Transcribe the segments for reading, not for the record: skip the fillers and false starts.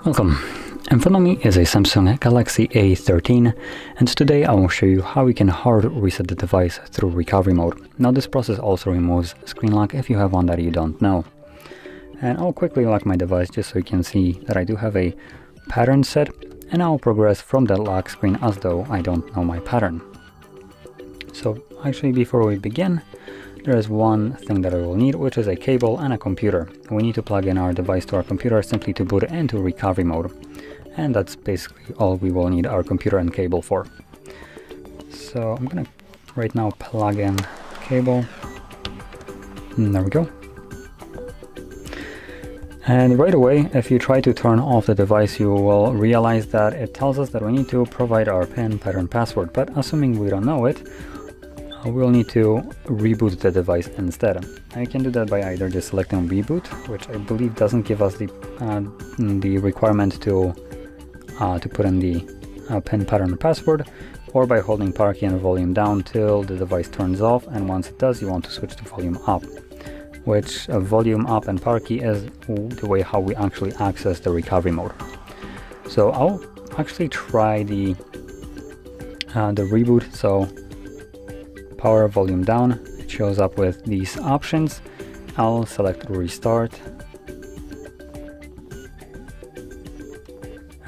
Welcome. In front of me is a Samsung Galaxy A13, and today I will show you how we can hard reset the device through recovery mode. Now this process also removes screen lock if you have one that you don't know. And I'll quickly lock my device just so you can see that I do have a pattern set, and I'll progress from that lock screen as though I don't know my pattern. So actually, before we begin, there is one thing that I will need, which is a cable and a computer. We need to plug in our device to our computer simply to boot it into recovery mode. And that's basically all we will need our computer and cable for. So I'm gonna right now plug in cable. And there we go. And right away, if you try to turn off the device, you will realize that it tells us that we need to provide our PIN, pattern, password. But assuming we don't know it, we'll need to reboot the device instead. And you can do that by either just selecting reboot, which I believe doesn't give us the requirement to put in the PIN, pattern, and password, or by holding power key and volume down till the device turns off, and once it does, you want to switch to volume up, which volume up and power key is the way how we actually access the recovery mode. So I'll actually try the reboot. So power, volume down, it shows up with these options. I'll select restart,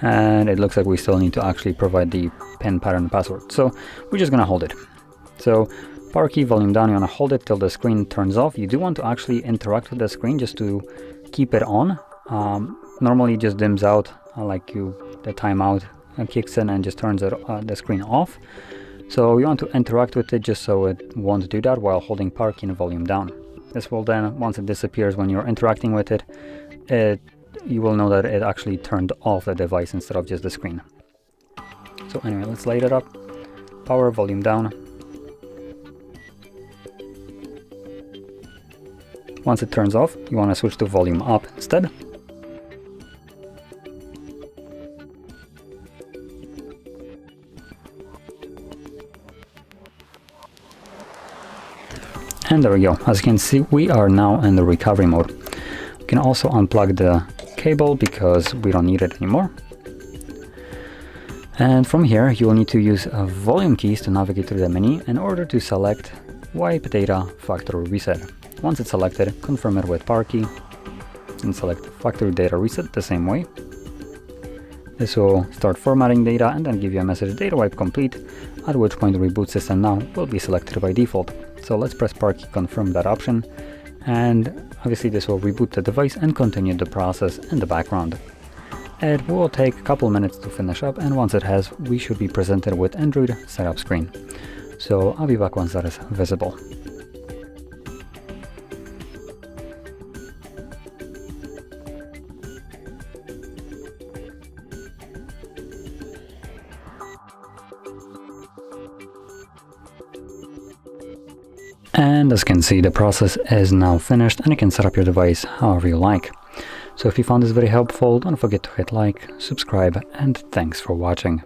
and it looks like we still need to actually provide the PIN, pattern, password. So we're just gonna hold it. So power key, volume down, you wanna hold it till the screen turns off. You do want to actually interact with the screen just to keep it on. Normally it just dims out, the timeout kicks in and just turns the screen off. So you want to interact with it just so it won't do that while holding power key and volume down. This will then, once it disappears when you're interacting with it, you will know that it actually turned off the device instead of just the screen. So anyway, let's light it up. Power, volume down. Once it turns off, you want to switch to volume up instead. And there we go. As you can see, we are now in the recovery mode. We can also unplug the cable because we don't need it anymore. And from here, you will need to use volume keys to navigate through the menu in order to select Wipe Data Factory Reset. Once it's selected, confirm it with power key and select Factory Data Reset the same way. This will start formatting data and then give you a message data wipe complete, at which point the reboot system now will be selected by default. So let's press power key, confirm that option, and obviously this will reboot the device and continue the process in the background. It will take a couple minutes to finish up, and once it has, we should be presented with Android setup screen. So I'll be back once that is visible. And as you can see, the process is now finished, and you can set up your device however you like. So if you found this very helpful, don't forget to hit like, subscribe, and thanks for watching.